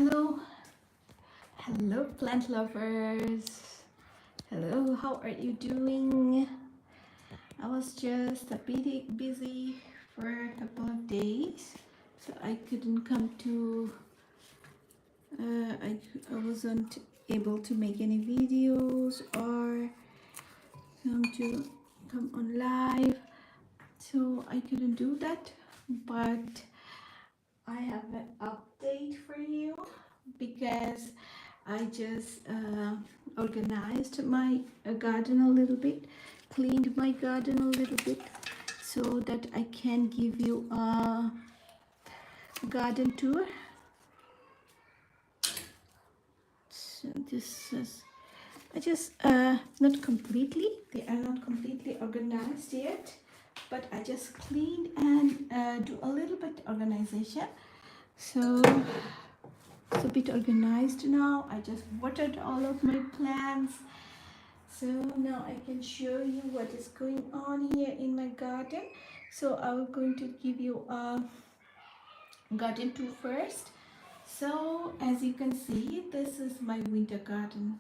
Hello, hello plant lovers. Hello, how are you doing? I was just a bit busy for a couple of days, so I couldn't come to, I wasn't able to make any videos or come on live, so I couldn't do that. But I have an update for you because I just organized my garden a little bit, cleaned my garden a little bit so that I can give you a garden tour. So this is, I just not completely, they are not completely organized yet, but I just cleaned and do a little bit organization. So it's a bit organized now. I just watered all of my plants. So now I can show you what is going on here in my garden. So I'm going to give you a garden tour first. So as you can see, this is my winter garden.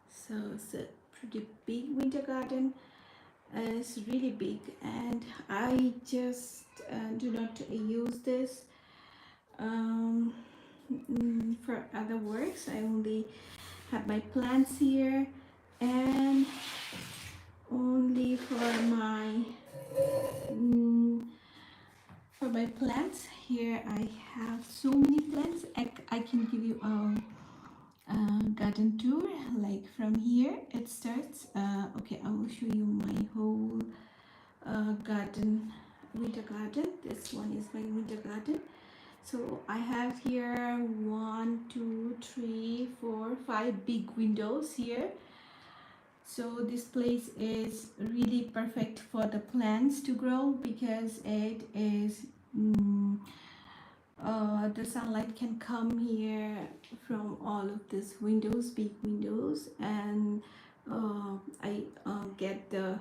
So it's a pretty big winter garden. It's really big, and I just do not use this for other works. I only have my plants here, and only for my plants here I have so many plants. I can give you a garden tour. Like from here it starts. Okay, I will show you my whole winter garden. This one is my winter garden. So I have here 1, 2, 3, 4, 5 big windows here. So this place is really perfect for the plants to grow because it is the sunlight can come here from all of these windows, big windows, and I get the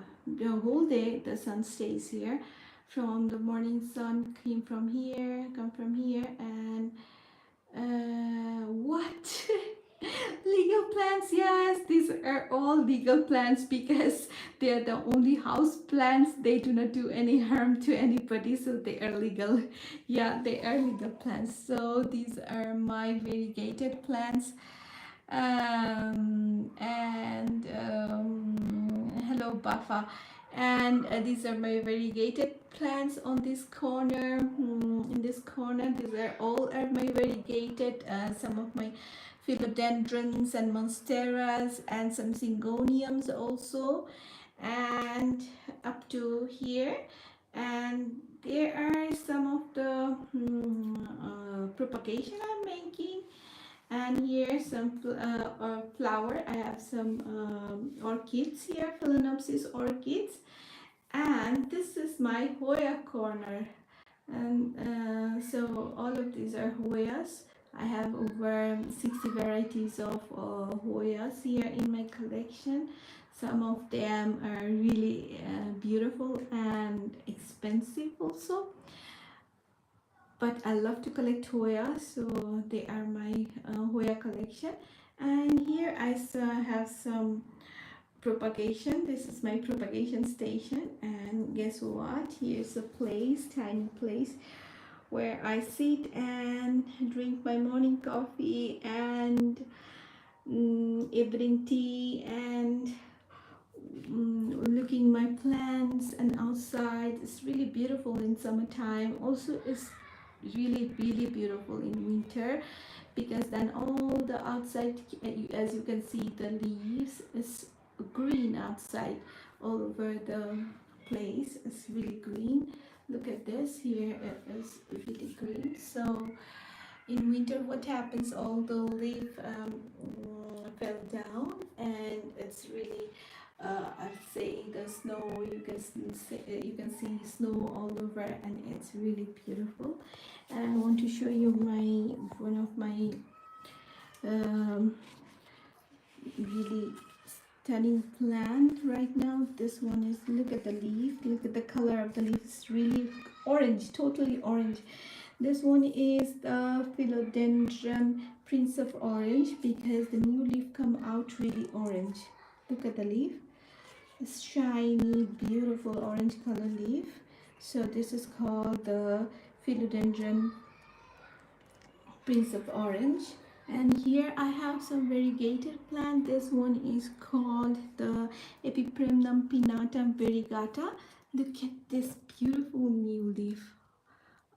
whole day the sun stays here. From the morning sun come from here, and what? Legal plants, yes, these are all legal plants because they are the only house plants. They do not do any harm to anybody, so they are legal. Yeah, they are legal plants. So these are my variegated plants. Hello Buffa, and these are my variegated plants on this corner. In this corner, these are all my variegated. Some of my philodendrons and monsteras and some syngoniums also, and up to here. And there are some of the propagation I'm making. And here some flower. I have some orchids here, phalaenopsis orchids, and this is my hoya corner. And so all of these are hoyas. I have over 60 varieties of hoyas here in my collection. Some of them are really beautiful and expensive also, but I love to collect hoya, so they are my hoya collection. And here I have some propagation. This is my propagation station, and guess what, here's a place, tiny place, where I sit and drink my morning coffee and evening tea and looking my plants. And outside it's really beautiful in summertime. Also it's really beautiful in winter, because then all the outside, as you can see, the leaves is green outside all over the place. It's really green. Look at this here, it is really green. So in winter what happens, all the leaf fell down, and it's really I'd say the snow, you can see snow all over, and it's really beautiful. And I want to show you one of my really stunning plant right now. This one is, look at the leaf, look at the color of the leaf. It's really orange, totally orange. This one is the philodendron Prince of Orange because the new leaf come out really orange. Look at the leaf. It's shiny, beautiful orange color leaf. So this is called the philodendron Prince of Orange. And here I have some variegated plant. This one is called the Epipremnum pinnatum variegata. Look at this beautiful new leaf.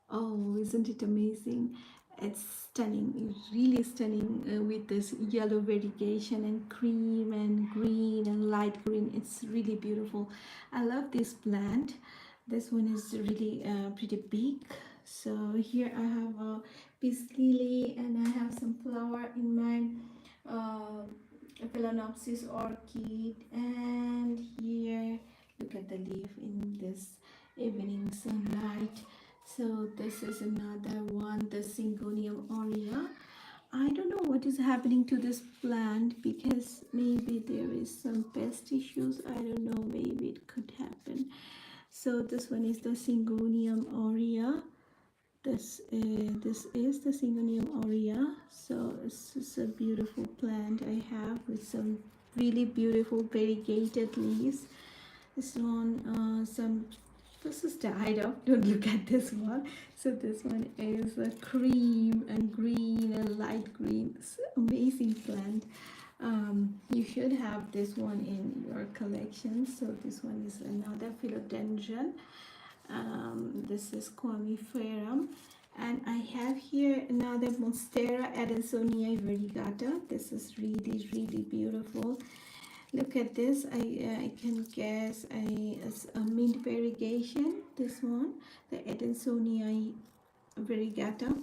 Oh, isn't it amazing? It's stunning, really stunning with this yellow variegation and cream and green and light green. It's really beautiful. I love this plant. This one is really pretty big. So here I have a peace lily and I have some flower in my phalaenopsis orchid. And here, look at the leaf in this evening sunlight. So this is another one, the Syngonium aurea. I don't know what is happening to this plant because maybe there is some pest issues. I don't know, maybe it could happen. So this one is the Syngonium aurea. This is the Syngonium aurea. So this is a beautiful plant I have with some really beautiful variegated leaves. This one, this is died off. Don't look at this one. So this one is a cream and green and light green. It's an amazing plant. You should have this one in your collection. So this one is another philodendron. This is Quamiferum. And I have here another Monstera Adansonii variegata. This is really, really beautiful. Look at this. I can guess a mint variegation. This one, the Adansonii variegata.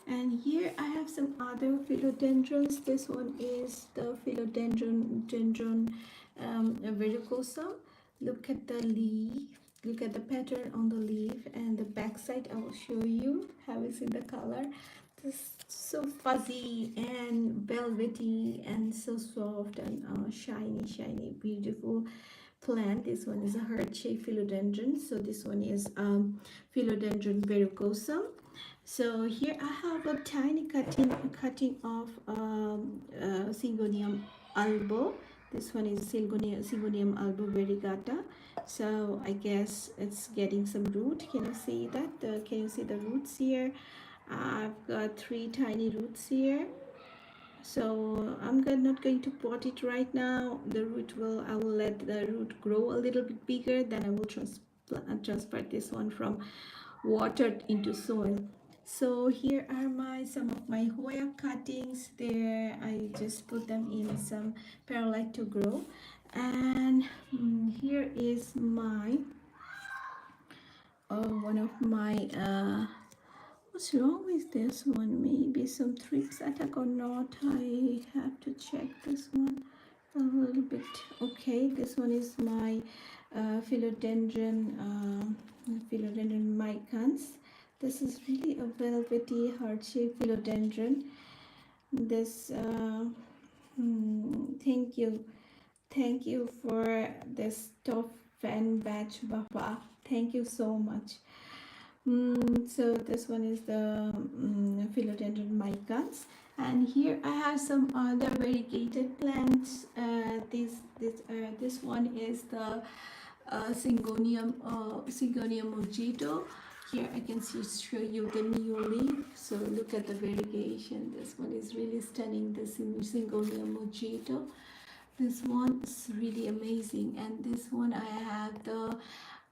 And here I have some other philodendrons. This one is the philodendron verrucosa. Look at the leaf. Look at the pattern on the leaf and the back side. I will show you. Have you seen the color? This so fuzzy and velvety and so soft and shiny, beautiful plant. This one is a heart-shaped philodendron. So this one is philodendron verrucosa. So here I have a tiny cutting of Syngonium albo. This one is Syngonium albo variegata. So I guess it's getting some root. Can you see that? Can you see the roots here? I've got 3 tiny roots here. So I'm not going to pot it right now. I will let the root grow a little bit bigger. Then I will transfer this one from water into soil. So here are some of my Hoya cuttings. There, I just put them in some perlite to grow. And here is my one of my what's wrong with this one? Maybe some thrips attack or not. I have to check this one a little bit. Okay, this one is my philodendron micans. This is really a velvety heart-shaped philodendron. This thank you for this top fan batch, Baba. Thank you so much. So this one is the philodendron micans, and here I have some other variegated plants. This one is the Syngonium mojito. Here I can show you the new leaf. So look at the variegation. This one is really stunning. The Syngonium mojito. This one is really amazing, and this one I have the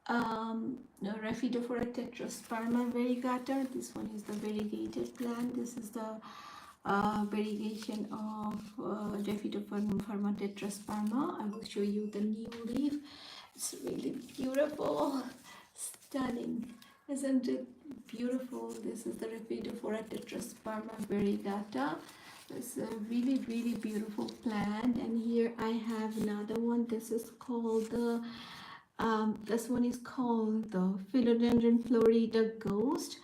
Raphidophora tetrasperma variegata. This one is the variegated plant. This is the variegation of Raphidophora tetrasperma. I will show you the new leaf. It's really beautiful, stunning. Isn't it beautiful? This is the Raphidophora tetrasperma variegata. It's a really, really beautiful plant. And here I have another one. This is called the this one is called the Philodendron Florida Ghost.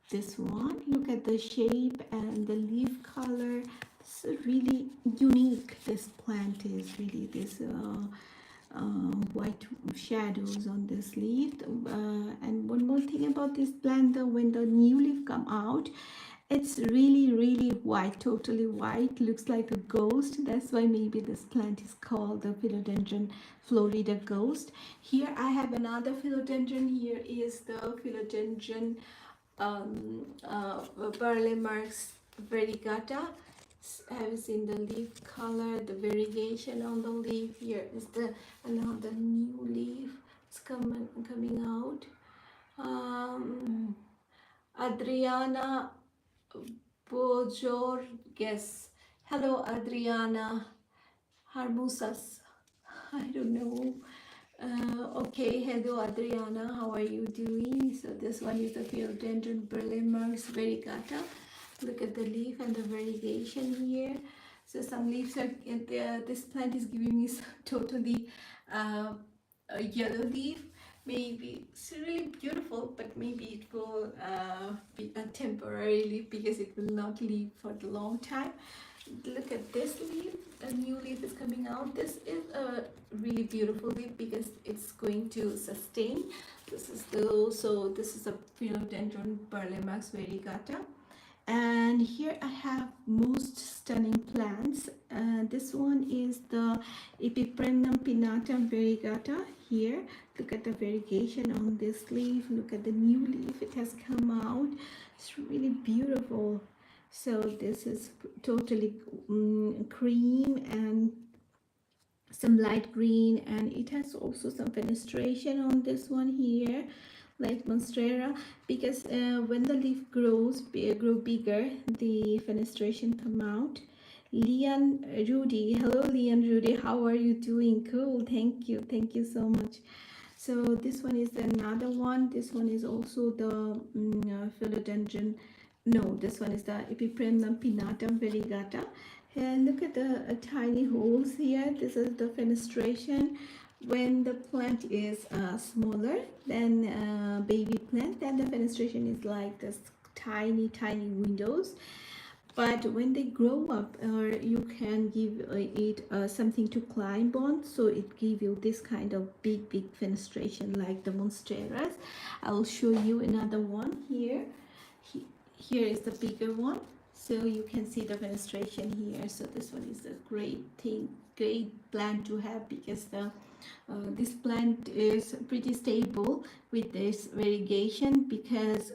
This one, look at the shape and the leaf color. It's really unique. This plant is really this white shadows on this leaf. And one more thing about this plant, when the new leaf come out, it's really white, totally white, looks like a ghost. That's why maybe this plant is called the philodendron Florida ghost. Here I have another philodendron. Here is the philodendron Burlemarks variegata. Have you seen the leaf color, the variegation on the leaf? Here is the another new leaf. It's coming out. Adriana Bojorges. Hello, Adriana Harmusas. I don't know. Okay, hello, Adriana. How are you doing? So this one is the philodendron Burlemarks variegata. Look at the leaf and the variegation here. So some leaves are. This plant is giving me totally a yellow leaf. Maybe it's really beautiful, but maybe it will be a temporary leaf because it will not leave for the long time. Look at this leaf. A new leaf is coming out. This is a really beautiful leaf because it's going to sustain. This is a philodendron Burlemarks variegata. And here I have most stunning plants. This one is the Epipremnum pinnatum variegata. Here, look at the variegation on this leaf. Look at the new leaf it has come out. It's really beautiful. So this is totally cream and some light green, and it has also some fenestration on this one here, like Monstera, because when the leaf grow bigger, the fenestration come out. Leon Rudy, hello Leon Rudy, how are you doing? Cool, thank you so much. So this one is another one. This one is also the philodendron. No, this one is the Epipremnum pinnatum variegata. And look at the tiny holes here. This is the fenestration. When the plant is smaller than baby plant, then the fenestration is like this tiny windows. But when they grow up, you can give it something to climb on, so it give you this kind of big fenestration like the Monsteras. I will show you another one here. Here is the bigger one, so you can see the fenestration here. So this one is a great plant to have, because this plant is pretty stable with this variegation, because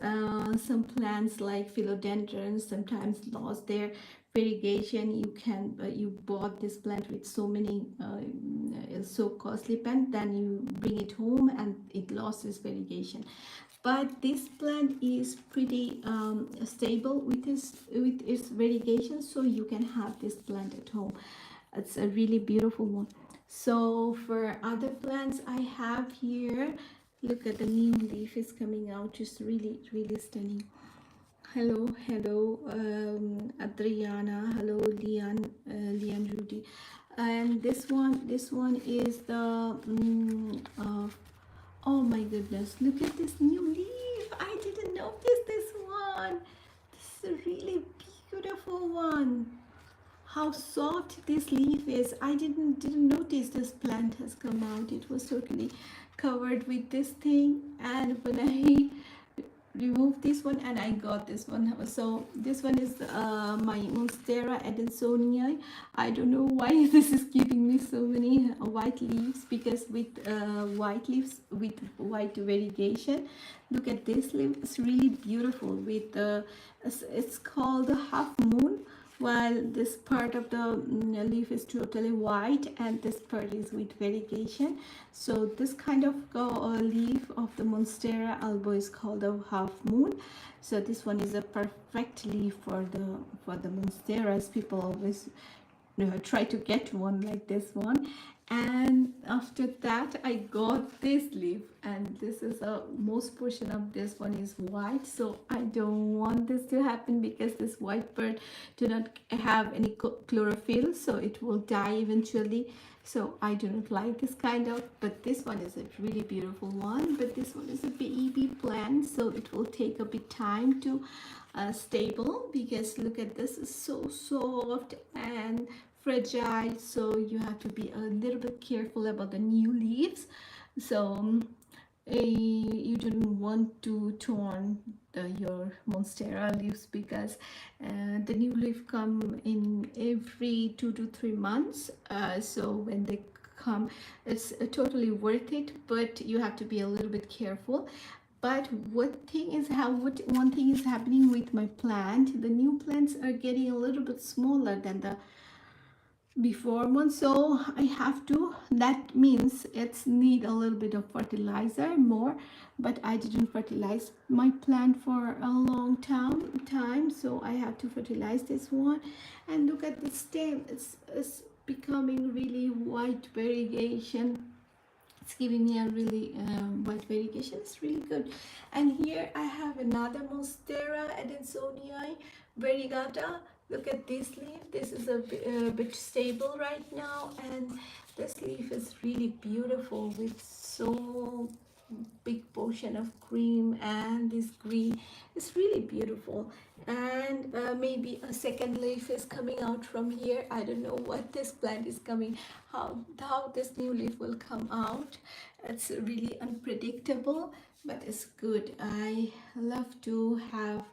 some plants like philodendrons sometimes lost their variegation. You bought this plant with so many so costly plant, then you bring it home and it lost its variegation. But this plant is pretty stable with its variegation, so you can have this plant at home. It's a really beautiful one. So for other plants I have here, look at the new leaf is coming out, just really stunning. Hello Adriana, hello Leon Rudy. And this one is the oh my goodness, look at this new leaf. I didn't notice this one. This is a really beautiful one. How soft this leaf is. I didn't notice this plant has come out. It was totally covered with this thing, and when I removed this one, and I got this one. So this one is my Monstera Adansonii. I don't know why this is giving me so many white leaves, because with white leaves with white variegation. Look at this leaf. It's really beautiful with it's called the half moon, while this part of the leaf is totally white and this part is with variegation. So this kind of leaf of the Monstera albo is called a half moon. So this one is a perfect leaf for the Monsteras. People always try to get one like this one. And after that I got this leaf, and this is most portion of this one is white, so I don't want this to happen, because this white bird do not have any chlorophyll, so it will die eventually. So I do not like this kind of, but this one is a really beautiful one. But this one is a baby plant, so it will take a bit time to stable, because look at this, is so soft and fragile, so you have to be a little bit careful about the new leaves. So you don't want to torn your Monstera leaves, because the new leaf come in every 2 to 3 months. So when they come, it's totally worth it, but you have to be a little bit careful. But one thing is happening with my plant. The new plants are getting a little bit smaller than the before one, so I have to, that means it's need a little bit of fertilizer more, but I didn't fertilize my plant for a long time, so I have to fertilize this one. And look at the stem, it's becoming really white variegation. It's giving me a really white variegation. It's really good. And here I have another Monstera Adansonii variegata. Look at this leaf. This is a bit stable right now, and this leaf is really beautiful with so big portion of cream and this green. It's really beautiful. And maybe a second leaf is coming out from here. I don't know what this plant is coming, how this new leaf will come out. It's really unpredictable, but it's good. I love to have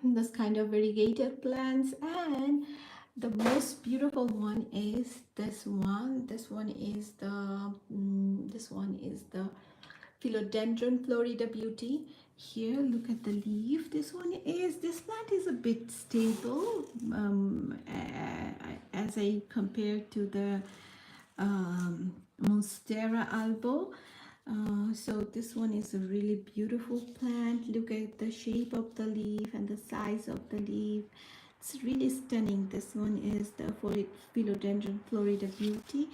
this kind of variegated plants. And the most beautiful one is this one. This one is the philodendron Florida Beauty. Here, look at the leaf. This plant is a bit stable as I compare to the Monstera albo. So this one is a really beautiful plant. Look at the shape of the leaf and the size of the leaf. It's really stunning. This one is the philodendron Florida Beauty.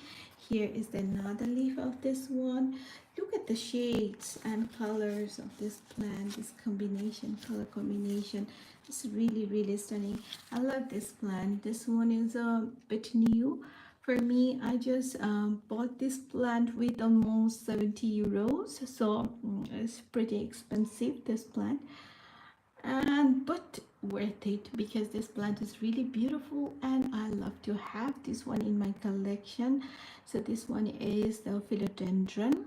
Here is another leaf of this one. Look at the shades and colors of this plant. This color combination is really stunning. I love this plant. This one is a bit new for me. I just bought this plant with almost 70 euros, so it's pretty expensive, this plant, but worth it, because this plant is really beautiful and I love to have this one in my collection. So this one is the philodendron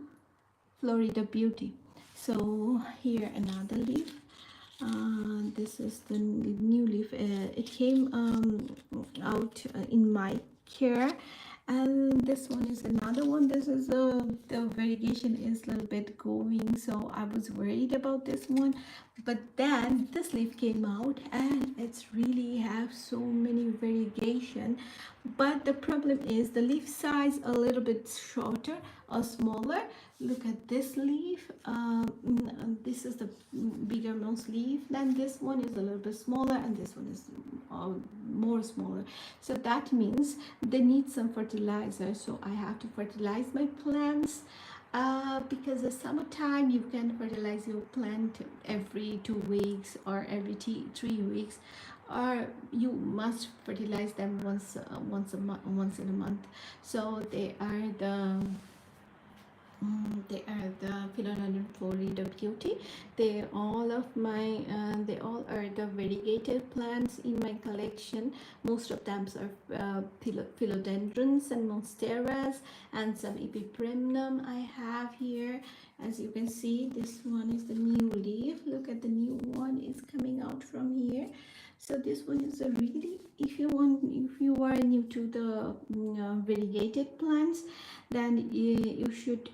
Florida Beauty. So here another leaf. This is the new leaf. It came out in my care. And this one is another one. This is the variegation is a little bit going, so I was worried about this one, but then this leaf came out and it's really have so many variegation. But the problem is the leaf size a little bit shorter or smaller. Look at this leaf. This is the bigger most leaf. Then this one is a little bit smaller, and this one is more smaller. So that means they need some fertilizer. So I have to fertilize my plants. Because the summertime you can fertilize your plant every 2 weeks or every 3 weeks, or you must fertilize them once in a month. So they are the philodendron Florida Beauty. They all are the variegated plants in my collection. Most of them are philodendrons and monsteras, and some epipremnum I have here. As you can see, this one is the new leaf. Look at the new one is coming out from here. So this one is a really, if you are new to the variegated plants, then you should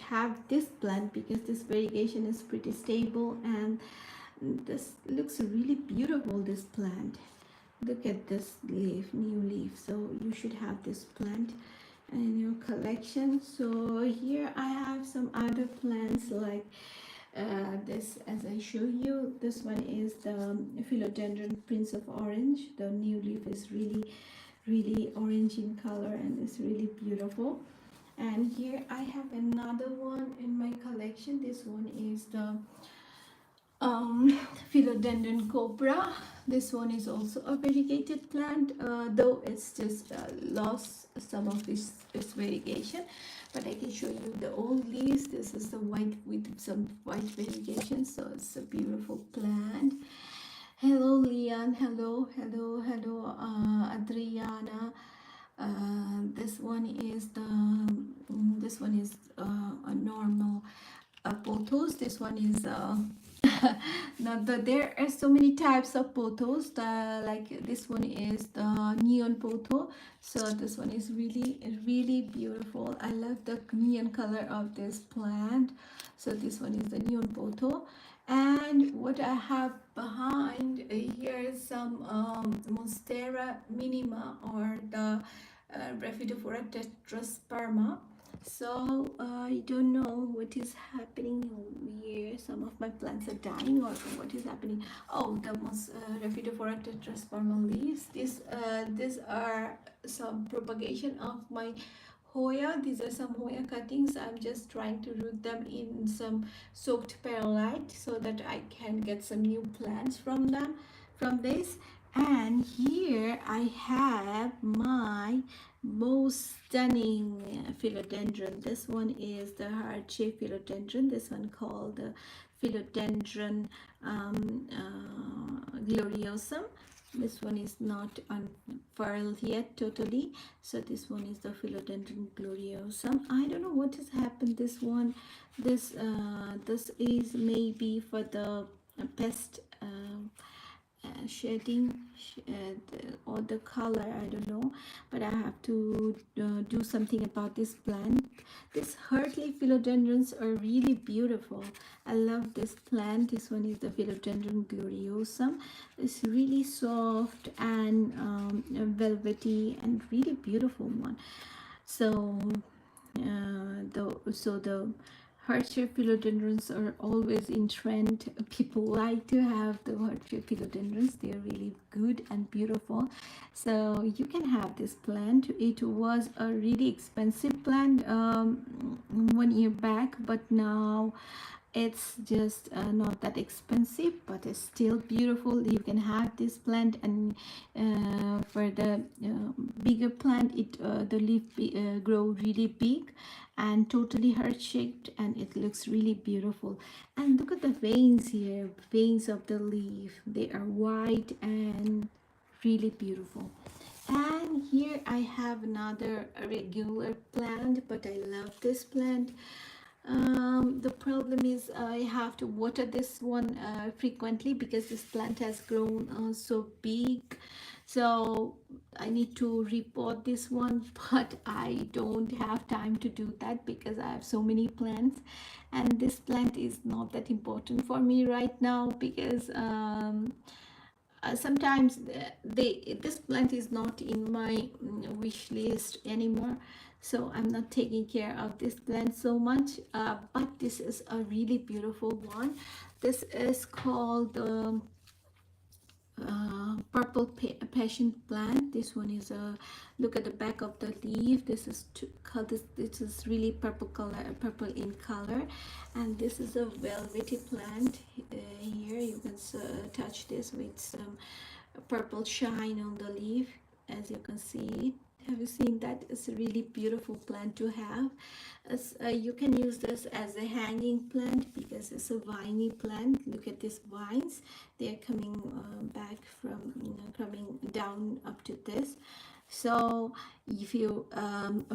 have this plant, because this variegation is pretty stable, and this looks really beautiful, this plant. Look at this leaf, new leaf. So you should have this plant in your collection. So here I have some other plants like this, as I show you. This one is the philodendron Prince of Orange. The new leaf is really orange in color, and it's really beautiful. And here I have another one in my collection. This one is the philodendron Cobra. This one is also a variegated plant, though it's just lost some of its variegation, but I can show you the old leaves. This is the white with some white variegation, so it's a beautiful plant. Hello, Leon. Hello, Adriana. This one is a normal pothos. This one is not the. There are so many types of pothos. Like this one is the neon potho. So this one is really beautiful. I love the neon color of this plant. So this one is the neon potho. And what I have behind here is some Monstera minima, or the Rhaphidophora tetrasperma. So I don't know what is happening here. Some of my plants are dying, or what is happening. Oh, the Rhaphidophora tetrasperma leaves. These are some propagation of my Hoya. These are some Hoya cuttings. I'm just trying to root them in some soaked perlite so that I can get some new plants from them, from this. And here I have my most stunning philodendron. This one is the heart-shaped philodendron. This one called the philodendron gloriosum. This one is not unfurled yet totally. So this one is the philodendron gloriosum. I don't know what has happened. This one, this is maybe for the pest shedding, or the color, I don't know, but I have to do something about this plant. These Hartley philodendrons are really beautiful. I love this plant. This one is the philodendron gloriosum. It's really soft and velvety and really beautiful one. So the heart-shaped philodendrons are always in trend. People like to have the heart-shaped philodendrons. They are really good and beautiful. So you can have this plant. It was a really expensive plant 1 year back, but now it's just not that expensive, but it's still beautiful. You can have this plant, and for the bigger plant, the leaf grow really big and totally heart shaped, and it looks really beautiful. And look at the veins here, veins of the leaf. They are white and really beautiful. And here I have another regular plant, but I love this plant. The problem is I have to water this one frequently, because this plant has grown so big. So I need to repot this one, but I don't have time to do that because I have so many plants, and this plant is not that important for me right now, because sometimes this plant is not in my wish list anymore, so I'm not taking care of this plant so much, but this is a really beautiful one. This is called purple passion plant. This one is a look at the back of the leaf. This is this is really purple color, purple in color, and this is a velvety plant. Here you can touch this with some purple shine on the leaf, as you can see. Have you seen that? It's a really beautiful plant to have. You can use this as a hanging plant because it's a viney plant. Look at these vines. They're coming back from, coming down up to this. So if you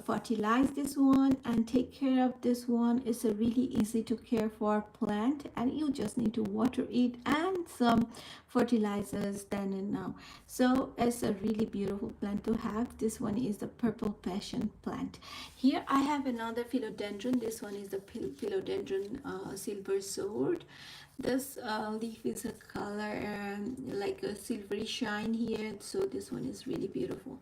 fertilize this one and take care of this one, it's a really easy to care for plant, and you just need to water it and some fertilizers then and now. So it's a really beautiful plant to have. This one is the purple passion plant. Here I have another philodendron. This one is the philodendron silver sword. This leaf is a color like a silvery shine here, so this one is really beautiful.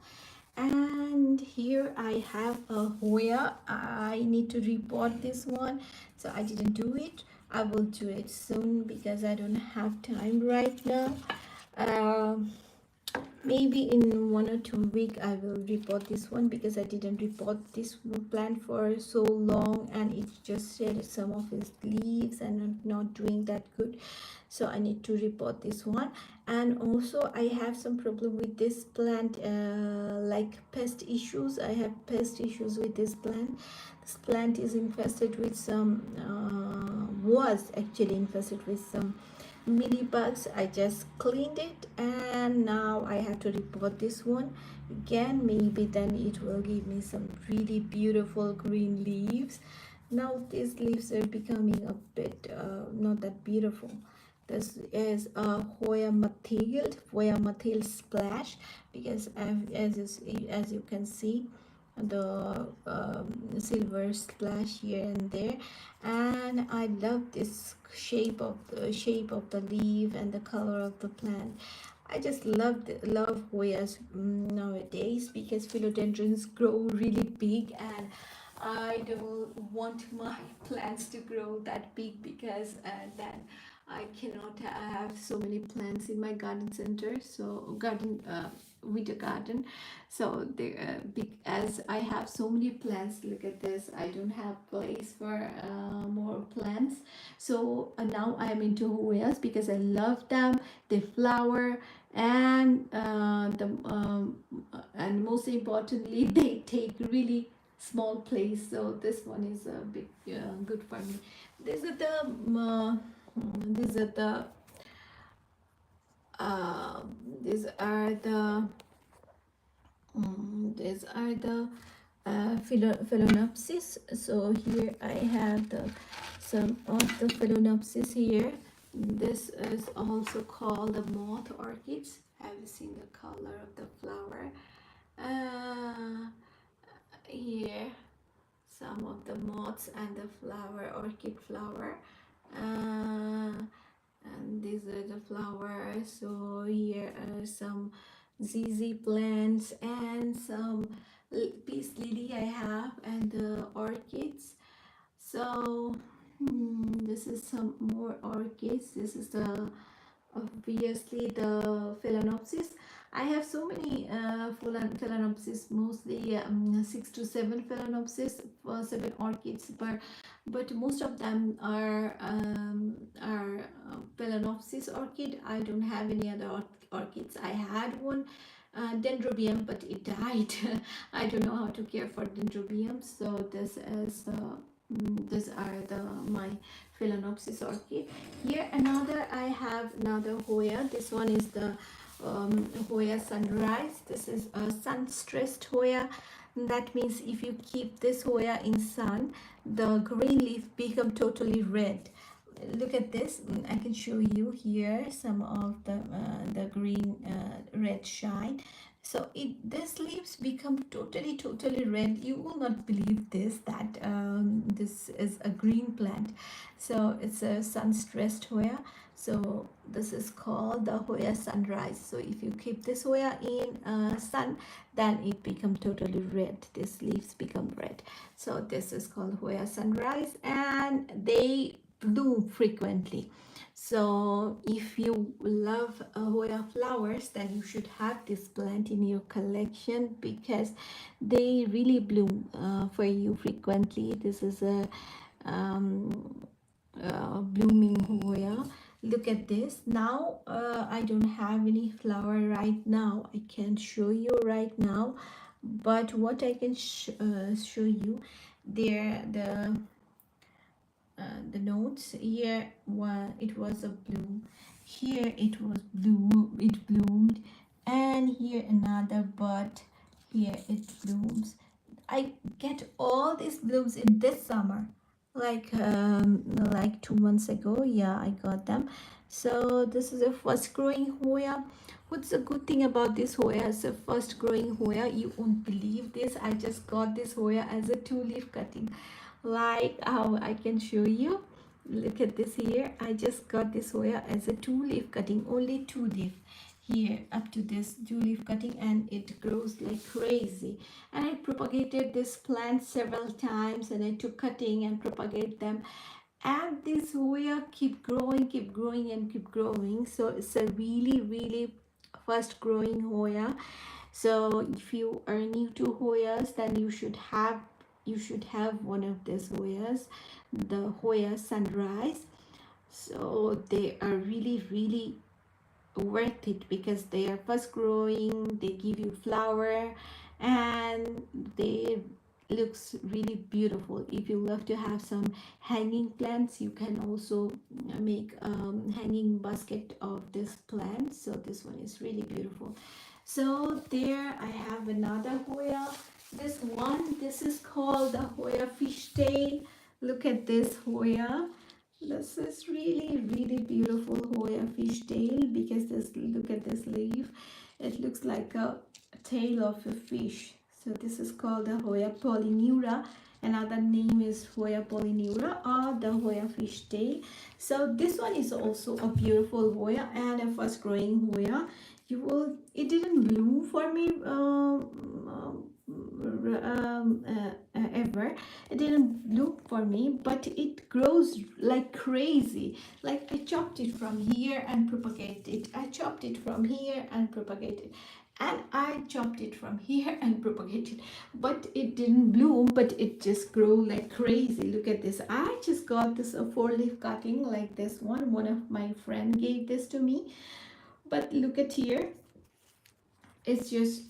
And here I have a Hoya. I need to repot this one, so I didn't do it. I will do it soon because I don't have time right now. Maybe in 1 or 2 weeks I will repot this one, because I didn't repot this plant for so long, and it just shed some of its leaves and not doing that good. So I need to repot this one. And also I have some problem with this plant, like pest issues. I have pest issues with this plant. This plant is infested with some was actually infested with some mini bugs. I just cleaned it, and now I have to repot this one again. Maybe then it will give me some really beautiful green leaves. Now these leaves are becoming a bit not that beautiful. This is a Hoya Mathild splash, because as you can see, the silver splash here and there. And I love this shape of the leaf and the color of the plant. I just love Hoyas nowadays, because philodendrons grow really big, and I don't want my plants to grow that big, because then I cannot have so many plants in my garden center. So garden winter garden. So they big, as I have so many plants. Look at this, I don't have place for more plants. So now I am into Hoyas because I love them. They flower, and and most importantly, they take really small place. So this one is a big good for me. These are the these are the uh, these are the these are the phalaenopsis. So here I have some of the phalaenopsis here. This is also called the moth orchids. Have you seen the color of the flower? uh, Here some of the moths and the flower, orchid flower. And these are the flowers. So here are some ZZ plants and some peace lily I have, and the orchids. So this is some more orchids. This is the obviously the phalaenopsis. I have so many phalaenopsis, mostly 6 to 7 phalaenopsis, 7 orchids, but most of them are phalaenopsis orchid. I don't have any other orchids. I had one dendrobium, but it died. I don't know how to care for dendrobium. So this is these are the my phalaenopsis orchid. Here another, I have another Hoya. This one is the Hoya sunrise. This is a sun stressed Hoya. That means if you keep this Hoya in sun, the green leaf become totally red. Look at this. I can show you here some of the green red shine. So this leaves become totally red. You will not believe this, that this is a green plant. So it's a sun stressed Hoya. So this is called the Hoya sunrise. So if you keep this Hoya in sun, then it become totally red. These leaves become red. So this is called Hoya sunrise, and they bloom frequently. So if you love Hoya flowers, then you should have this plant in your collection, because they really bloom for you frequently. This is a blooming Hoya. Look at this. Now I don't have any flower right now. I can't show you right now, but what I can show you, there the notes here. It was a bloom, here it was it bloomed, and here another bud, here it blooms. I get all these blooms in this summer, like 2 months ago. Yeah, I got them. So this is a first growing Hoya. What's the good thing about this Hoya as a first growing Hoya? You won't believe this. I just got this Hoya as a 2-leaf cutting, like how I can show you. Look at this here. I just got this Hoya as a 2-leaf cutting, only 2 leaf here up to this 2-leaf cutting, and it grows like crazy. And I propagated this plant several times, and I took cutting and propagate them, and this Hoya keep growing and keep growing. So it's a really fast growing Hoya. So if you are new to Hoyas, then you should have one of these Hoyas, the Hoya sunrise. So they are really worth it, because they are fast growing, they give you flower, and they looks really beautiful. If you love to have some hanging plants, you can also make hanging basket of this plant. So this one is really beautiful. So there I have another Hoya. This is called the Hoya fishtail. Look at this Hoya. This is really beautiful Hoya fishtail, because this, look at this leaf. It looks like a tail of a fish. So this is called the Hoya polyneura. Another name is Hoya polyneura or the Hoya fishtail. So this one is also a beautiful Hoya and a fast growing Hoya. It didn't bloom for me ever. It didn't bloom for me, but it grows like crazy. Like I chopped it from here and propagated it. I chopped it from here and propagated, and I chopped it from here and propagated, but it didn't bloom, but it just grew like crazy. Look at this. I just got this a 4-leaf cutting like this one of my friend gave this to me, but look at here, it's just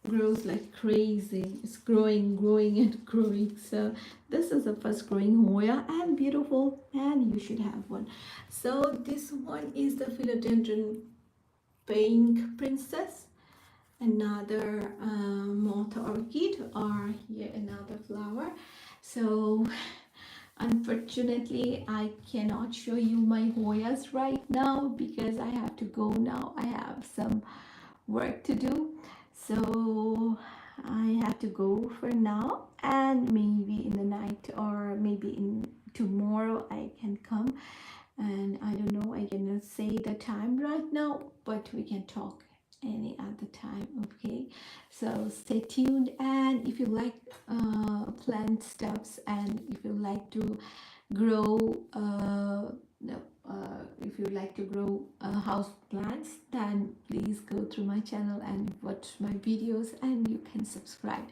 grows like crazy. It's growing and growing. So this is a fast growing Hoya and beautiful, and you should have one. So this one is the philodendron pink princess, another moth orchid, or here another flower. So unfortunately I cannot show you my Hoyas right now because I have to go now. I have some work to do, so I have to go for now, and maybe in the night or maybe in tomorrow I can come. And I don't know, I cannot say the time right now, but we can talk any other time. Okay, so stay tuned, and if you like plant stuffs, and if you like to grow no, if you like to grow house plants, then please go through my channel and watch my videos, and you can subscribe.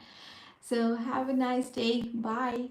So have a nice day. Bye.